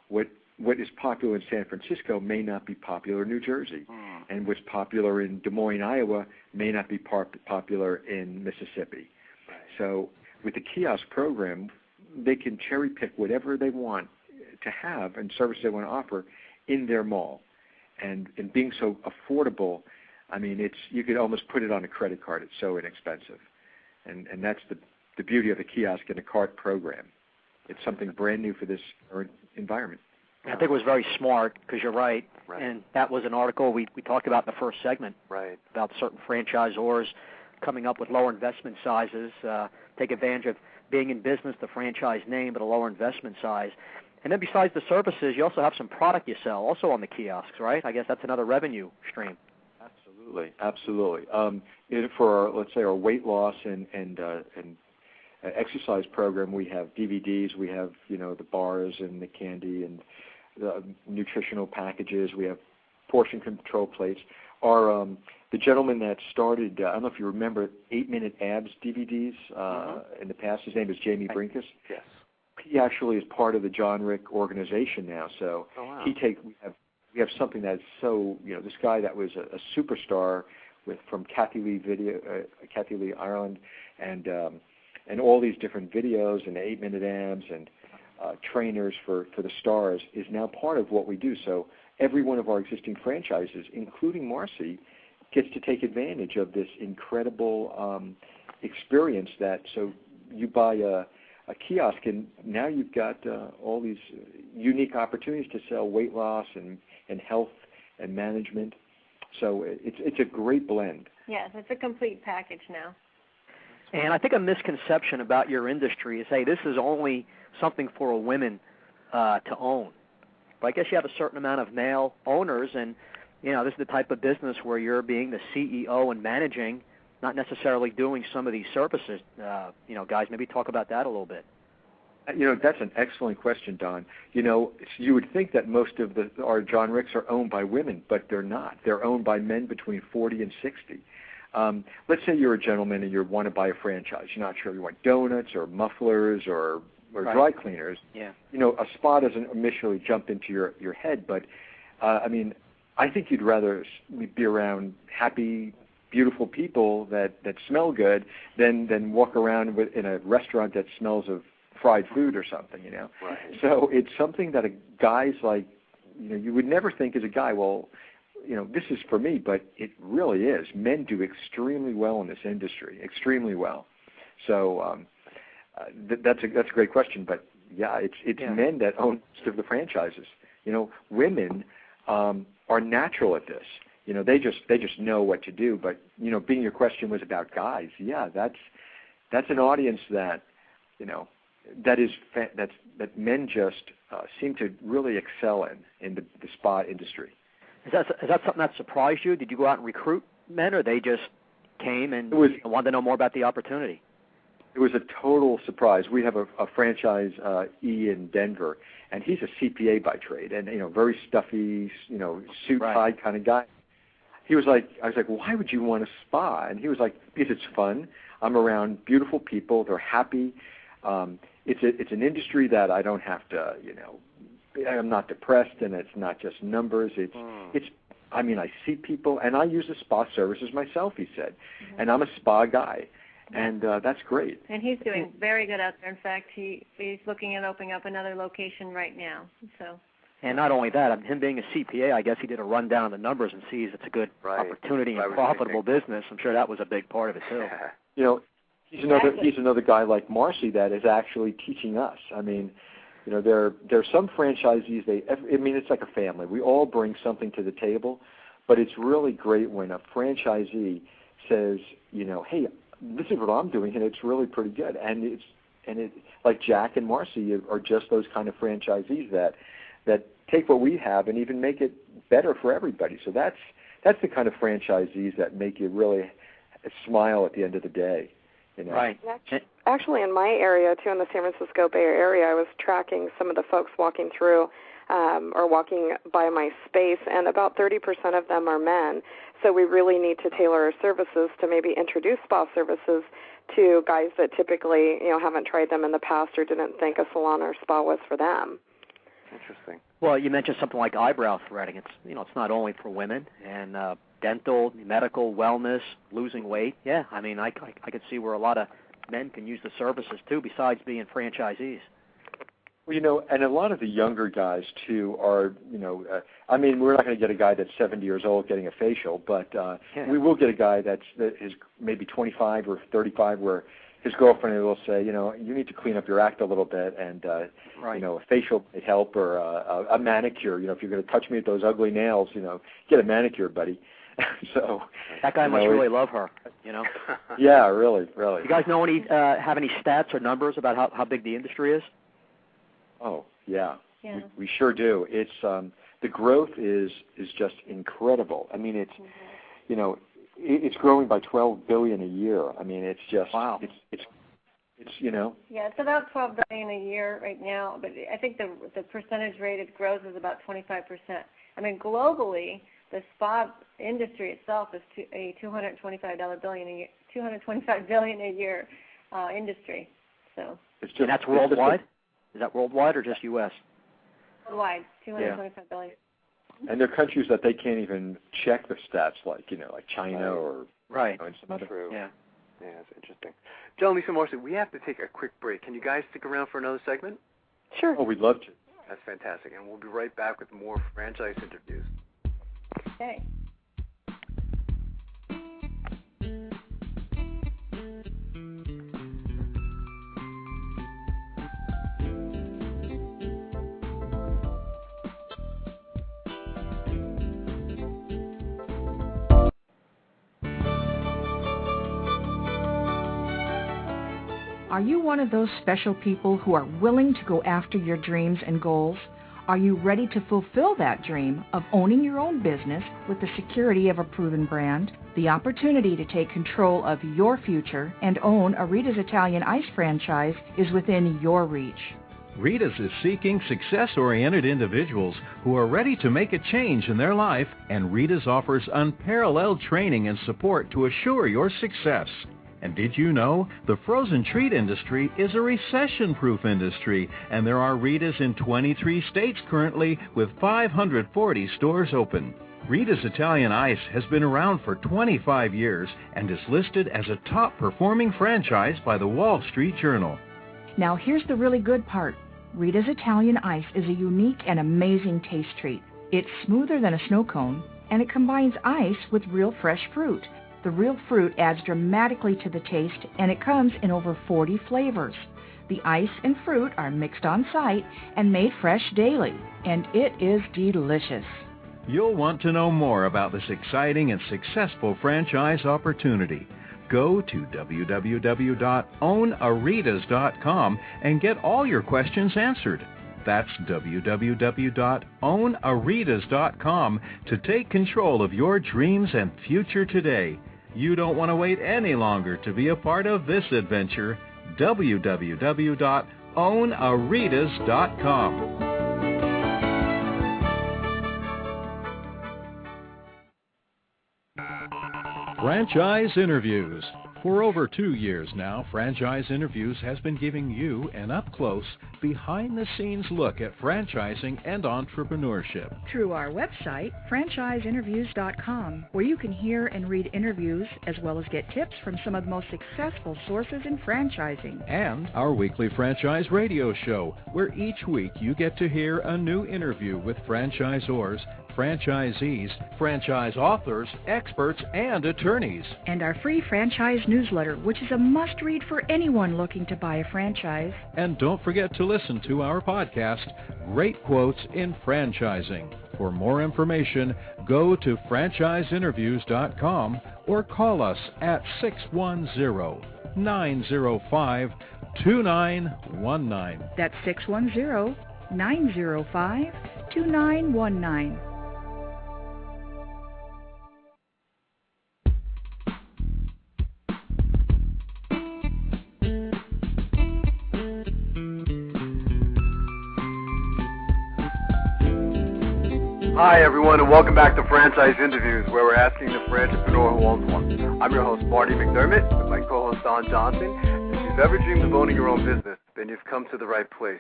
What is popular in San Francisco may not be popular in New Jersey, and what's popular in Des Moines, Iowa, may not be popular in Mississippi. Right. So with the kiosk program, they can cherry pick whatever they want to have and service they want to offer in their mall. And being so affordable, I mean, you could almost put it on a credit card. It's so inexpensive. And that's the beauty of the kiosk and the cart program. It's something brand new for this current environment. I think it was very smart because you're right. And that was an article we talked about in the first segment about certain franchisors coming up with lower investment sizes, take advantage of being in business, the franchise name, but a lower investment size. And then besides the services, you also have some product you sell also on the kiosks, right? I guess that's another revenue stream. Absolutely. For let's say our weight loss and exercise program, we have DVDs, we have, you know, the bars and the candy and nutritional packages. We have portion control plates. Our the gentleman that started, I don't know if you remember, 8-Minute Abs DVDs in the past. His name is Jamie Brinkus. Yes. He actually is part of the Jon'Ric organization now. So we have something that's so, this guy that was a superstar from Kathy Lee Ireland, and all these different videos and 8-Minute Abs and trainers for the stars is now part of what we do. So every one of our existing franchises, including Marcy, gets to take advantage of this incredible experience so you buy a kiosk, and now you've got all these unique opportunities to sell weight loss and health and management. So it's a great blend. Yes, it's a complete package now. And I think a misconception about your industry is, hey, this is only something for women to own. But I guess you have a certain amount of male owners, and this is the type of business where you're being the CEO and managing, not necessarily doing some of these services. Guys, maybe talk about that a little bit. That's an excellent question, Don. You would think that most of our Jon'Rics are owned by women, but they're not. They're owned by men between 40 and 60. Let's say you're a gentleman and you want to buy a franchise. You're not sure if you want donuts or mufflers or dry cleaners. Yeah. A spa doesn't initially jump into your head, but I think you'd rather be around happy, beautiful people that smell good than walk around in a restaurant that smells of fried food or something, Right. So it's something that a guy's like, you would never think as a guy, well, this is for me, but it really is. Men do extremely well in this industry, extremely well. So that's a great question, but yeah, it's men that own most of the franchises. Women are natural at this. They just know what to do. But being your question was about guys, that's an audience that that men just seem to really excel in the spa industry. Is that something that surprised you? Did you go out and recruit men, or they just came and wanted to know more about the opportunity? It was a total surprise. We have a franchise in Denver, and he's a CPA by trade, and very stuffy, suit tie kind of guy. I was like, why would you want a spa? And he was like, because it's fun. I'm around beautiful people. They're happy. It's an industry that I don't have to, I'm not depressed, and it's not just numbers. I see people, and I use the spa services myself, he said, and I'm a spa guy, and that's great. And he's doing very good out there. In fact, he's looking at opening up another location right now. So. And not only that, him being a CPA, I guess he did a rundown of the numbers and sees it's a good opportunity and profitable business. I'm sure that was a big part of it too. He's another guy like Marcy that is actually teaching us. There are some franchisees. It's like a family. We all bring something to the table, but it's really great when a franchisee says, hey, this is what I'm doing, and it's really pretty good. And it's like Jack and Marcy are just those kind of franchisees that take what we have and even make it better for everybody. So that's the kind of franchisees that make you really smile at the end of the day. Right. Actually, in my area, too, in the San Francisco Bay Area, I was tracking some of the folks walking through or walking by my space, and about 30% of them are men. So we really need to tailor our services to maybe introduce spa services to guys that typically, haven't tried them in the past or didn't think a salon or spa was for them. Interesting. Well, you mentioned something like eyebrow threading. It's it's not only for women, and dental, medical, wellness, losing weight. Yeah, I could see where a lot of men can use the services too, besides being franchisees. Well, and a lot of the younger guys too are, we're not going to get a guy that's 70 years old getting a facial, but we will get a guy that is maybe 25 or 35 where his girlfriend will say, you need to clean up your act a little bit, and a facial might help, or a manicure. If you're going to touch me with those ugly nails, get a manicure, buddy. So that guy must really love her. Yeah, really. You guys know have any stats or numbers about how big the industry is? Oh yeah. We sure do. It's the growth is just incredible. It's it's growing by $12 billion a year. It's just wow. It's Yeah, it's about $12 billion a year right now, but I think the percentage rate it grows is about 25%. I mean, globally, the spa industry itself is a $225 billion a year industry. So. And that's worldwide? Is that worldwide or just U.S.? Worldwide, $225 billion. And there are countries that they can't even check the stats, like China or some other. True. Yeah. Yeah, it's interesting. John, Lisa Morrison, we have to take a quick break. Can you guys stick around for another segment? Sure. Oh, we'd love to. That's fantastic. And we'll be right back with more franchise interviews. Okay. Are you one of those special people who are willing to go after your dreams and goals? Are you ready to fulfill that dream of owning your own business with the security of a proven brand? The opportunity to take control of your future and own a Rita's Italian Ice franchise is within your reach. Rita's is seeking success-oriented individuals who are ready to make a change in their life, and Rita's offers unparalleled training and support to assure your success. And did you know the frozen treat industry is a recession-proof industry, and there are Rita's in 23 states currently with 540 stores open. Rita's Italian Ice has been around for 25 years and is listed as a top-performing franchise by the Wall Street Journal. Now here's the really good part. Rita's Italian Ice is a unique and amazing taste treat. It's smoother than a snow cone, and it combines ice with real fresh fruit. The real fruit adds dramatically to the taste, and it comes in over 40 flavors. The ice and fruit are mixed on site and made fresh daily, and it is delicious. You'll want to know more about this exciting and successful franchise opportunity. Go to www.ownaritas.com and get all your questions answered. That's www.ownaritas.com to take control of your dreams and future today. You don't want to wait any longer to be a part of this adventure. www.ownaritas.com. Franchise Interviews. For over 2 years now, Franchise Interviews has been giving you an up-close, behind-the-scenes look at franchising and entrepreneurship. Through our website, franchiseinterviews.com, where you can hear and read interviews as well as get tips from some of the most successful sources in franchising. And our weekly franchise radio show, where each week you get to hear a new interview with franchisors, franchisees, franchise authors, experts, and attorneys. And our free franchise newsletter, which is a must-read for anyone looking to buy a franchise. And don't forget to listen to our podcast, Great Quotes in Franchising. For more information, go to franchiseinterviews.com or call us at 610-905-2919. That's 610-905-2919. Hi, everyone, and welcome back to Franchise Interviews, where we're asking the entrepreneur who owns one. I'm your host, Marty McDermott, with my co-host, Don Johnson. If you've ever dreamed of owning your own business, then you've come to the right place.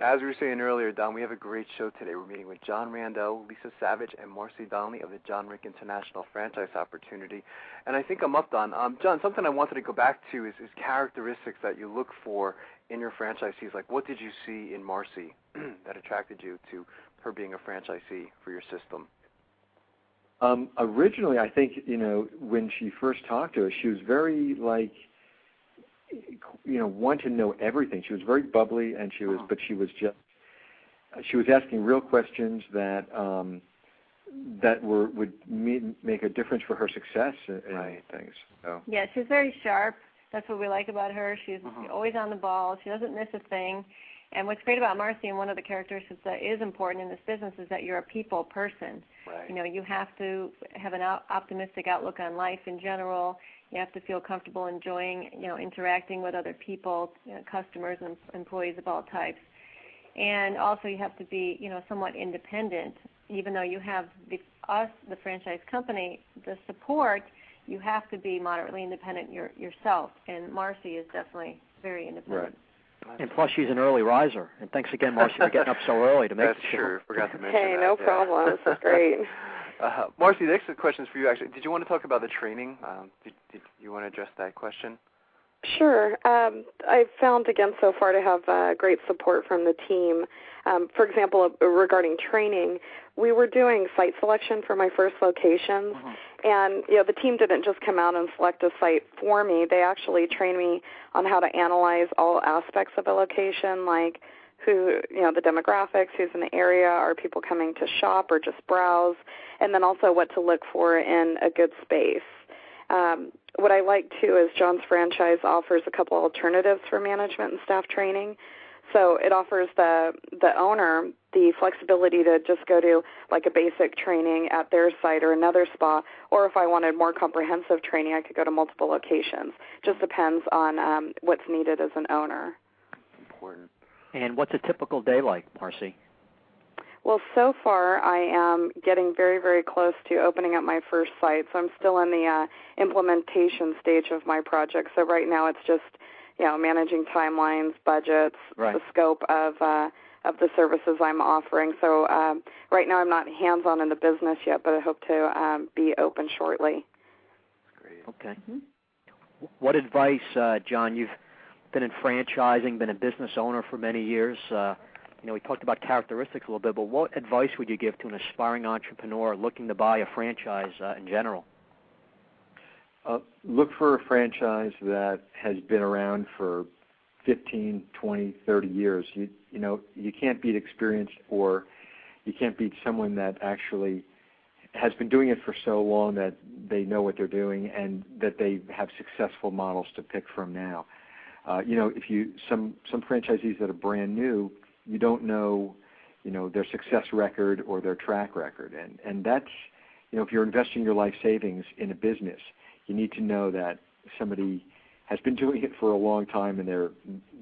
As we were saying earlier, Don, we have a great show today. We're meeting with John Randell, Lisa Savage, and Marcy Donnelly of the Jon'Ric International franchise opportunity. And I think I'm up, Don. John, something I wanted to go back to is characteristics that you look for in your franchisees. Like, what did you see in Marcy that attracted you to her being a franchisee for your system? Originally, I think, when she first talked to us, she was very, want to know everything. She was very bubbly, and but she was asking real questions that would make a difference for her success in things. So. Yeah, she's very sharp. That's what we like about her. She's always on the ball. She doesn't miss a thing. And what's great about Marcy, and one of the characteristics that is important in this business, is that you're a people person. Right. You have to have an optimistic outlook on life in general. You have to feel comfortable enjoying, interacting with other people, customers and employees of all types. And also you have to be, somewhat independent. Even though you have the franchise company, the support, you have to be moderately independent yourself. And Marcy is definitely very independent. Right. And plus, she's an early riser. And thanks again, Marcy, for getting up so early to make That's the show. true. Forgot to mention Hey, that. no problem. This is great. Marcy, the next question is for you, actually. Did you want to talk about the training? Did you want to address that question? Sure. I've found, again, so far to have great support from the team. For example, regarding training, we were doing site selection for my first locations, and the team didn't just come out and select a site for me. They actually trained me on how to analyze all aspects of a location, like who, the demographics, who's in the area, are people coming to shop or just browse, and then also what to look for in a good space. What I like, too, is John's franchise offers a couple alternatives for management and staff training. So it offers the owner the flexibility to just go to like a basic training at their site or another spa, or if I wanted more comprehensive training, I could go to multiple locations. Just depends on what's needed as an owner. Important. And what's a typical day like, Marcy? Well, so far I am getting very, very close to opening up my first site, so I'm still in the implementation stage of my project. So right now it's just, managing timelines, budgets, right. The scope of the services I'm offering. So right now I'm not hands-on in the business yet, but I hope to be open shortly. Great. Okay. Mm-hmm. What advice, John, you've been in franchising, been a business owner for many years, we talked about characteristics a little bit, but what advice would you give to an aspiring entrepreneur looking to buy a franchise in general? Look for a franchise that has been around for 15, 20, 30 years. You can't beat experience, or you can't beat someone that actually has been doing it for so long that they know what they're doing and that they have successful models to pick from now. If some franchisees that are brand new, you don't know, their success record or their track record, and that's, if you're investing your life savings in a business, you need to know that somebody has been doing it for a long time, and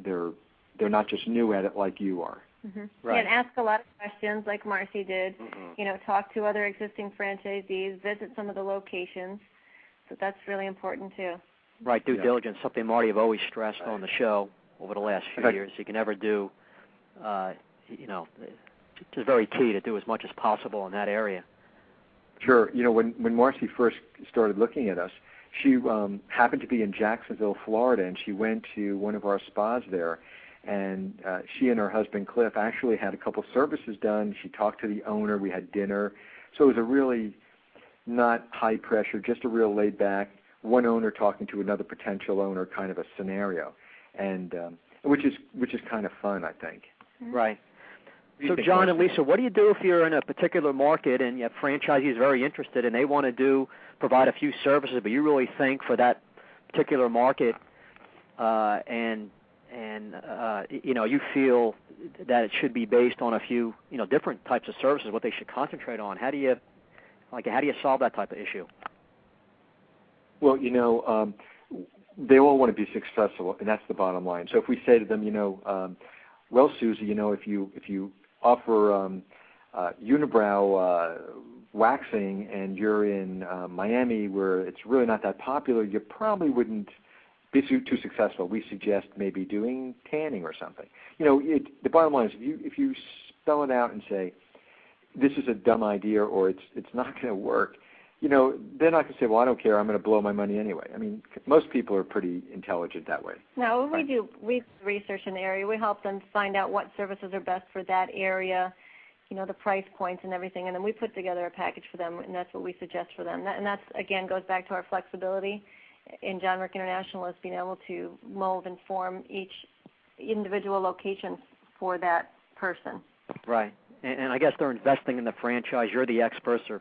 they're not just new at it like you are. Mm-hmm. Right. And ask a lot of questions like Marcy did. Mm-hmm. Talk to other existing franchisees, visit some of the locations. So that's really important too. Right, due diligence, something Marty have always stressed on the show over the last few years. You can never do, it's very key to do as much as possible in that area. Sure. When Marcy first started looking at us, she happened to be in Jacksonville, Florida, and she went to one of our spas there. And she and her husband, Cliff, actually had a couple services done. She talked to the owner. We had dinner. So it was a really not high pressure, just a real laid back, one owner talking to another potential owner kind of a scenario, and which is kind of fun, I think. Right. So, John and Lisa, what do you do if you're in a particular market and you have franchisees very interested and they want to provide a few services, but you really think for that particular market, you feel that it should be based on a few, different types of services, what they should concentrate on? How do you solve that type of issue? Well, they all want to be successful, and that's the bottom line. So if we say to them, well, Susie, if you offer unibrow waxing and you're in Miami where it's really not that popular, you probably wouldn't be too successful. We suggest maybe doing tanning or something. The bottom line is if you spell it out and say, this is a dumb idea or it's not going to work, they're not going to say, well, I don't care, I'm going to blow my money anyway. I mean, most people are pretty intelligent that way. No, we do research in the area. We help them find out what services are best for that area, the price points and everything, and then we put together a package for them, and that's what we suggest for them. And that's, again, goes back to our flexibility in Jon'Ric International, is being able to mold and form each individual location for that person. Right. And I guess they're investing in the franchise. You're the experts, or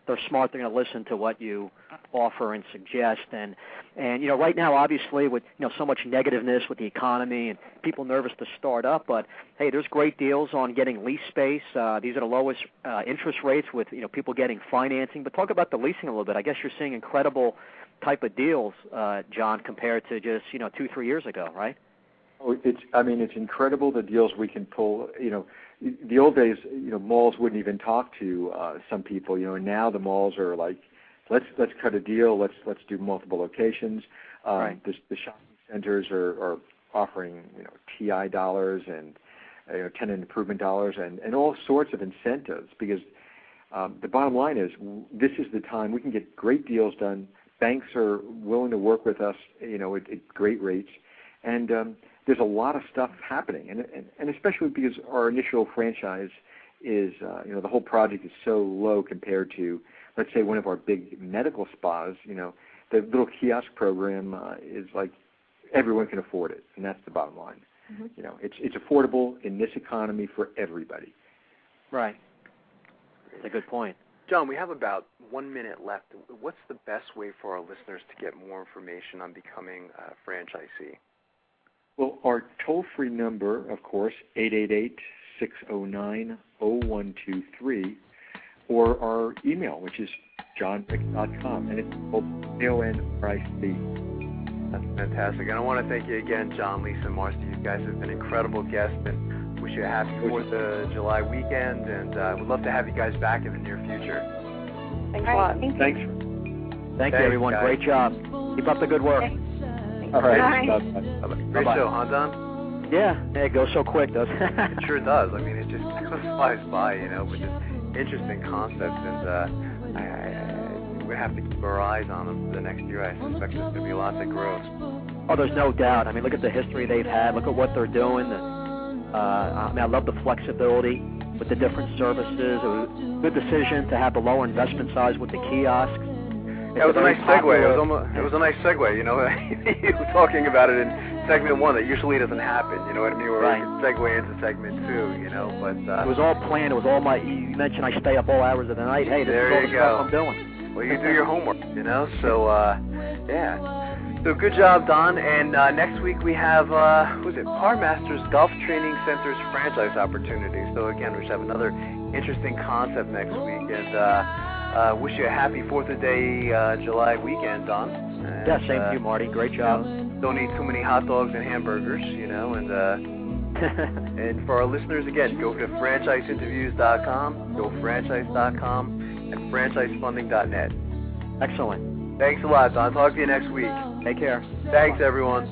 they're smart. They're going to listen to what you offer and suggest. And right now, obviously, with so much negativeness with the economy and people nervous to start up, but hey, there's great deals on getting lease space. These are the lowest interest rates with people getting financing. But talk about the leasing a little bit. I guess you're seeing incredible type of deals, John, compared to just 2-3 years ago, right? Oh, it's incredible the deals we can pull. The old days, malls wouldn't even talk to some people. And now the malls are like, let's cut a deal. Let's do multiple locations. Right. The shopping centers are offering TI dollars and tenant improvement dollars and all sorts of incentives, because the bottom line is this is the time we can get great deals done. Banks are willing to work with us, at great rates, and there's a lot of stuff happening, and especially because our initial franchise is, the whole project is so low compared to, let's say, one of our big medical spas. The little kiosk program is like everyone can afford it, and that's the bottom line. Mm-hmm. It's affordable in this economy for everybody. Right. That's a good point. John, we have about 1 minute left. What's the best way for our listeners to get more information on becoming a franchisee? Well, our toll-free number, of course, 888-609-0123, or our email, which is jonric.com, and it's called JONRIC. That's fantastic. And I want to thank you again, John, Lisa, and Marcy. You guys have been incredible guests, and wish you a happy 4th of July weekend, and we'd love to have you guys back in the near future. Thanks a lot. Thanks. Thank you, everyone. Guys. Great job. Keep up the good work. All right. Bye-bye. Great show, huh, Don? Yeah, it goes so quick, doesn't it? It sure does. I mean, it just flies by, but just interesting concepts, and we have to keep our eyes on them for the next year. I suspect there's going to be lots of growth. Oh, there's no doubt. I mean, look at the history they've had. Look at what they're doing. I love the flexibility with the different services. It was a good decision to have the lower investment size with the kiosks. Yeah, it was a nice segue. It was a nice segue. You were talking about it in segment 1 that usually doesn't happen. You know what I mean? Where we could segue into segment 2. But it was all planned. It was all you mentioned I stay up all hours of the night. Hey, this is all the stuff I'm doing. Well, you do your homework. So yeah. So good job, Don. And next week we have Parmasters Golf Training Center's franchise opportunity. So again, we should have another interesting concept next week. And wish you a happy 4th of July weekend, Don. And, yeah, same to you, Marty. Great job. Don't eat too many hot dogs and hamburgers, and and for our listeners, again, go to franchiseinterviews.com, go franchise.com, and franchisefunding.net. Excellent. Thanks a lot, Don. Talk to you next week. Take care. Thanks, everyone.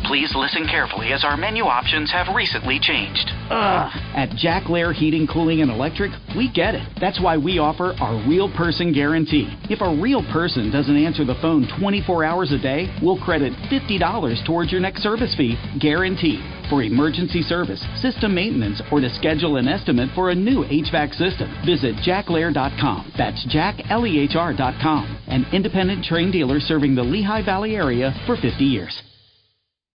Please listen carefully as our menu options have recently changed. At Jack Lair Heating, Cooling, and Electric, we get it. That's why we offer our Real Person Guarantee. If a real person doesn't answer the phone 24 hours a day, we'll credit $50 towards your next service fee, guaranteed. For emergency service, system maintenance, or to schedule an estimate for a new HVAC system, visit jacklair.com. That's jacklehr.com. An independent trained dealer serving the Lehigh Valley area for 50 years.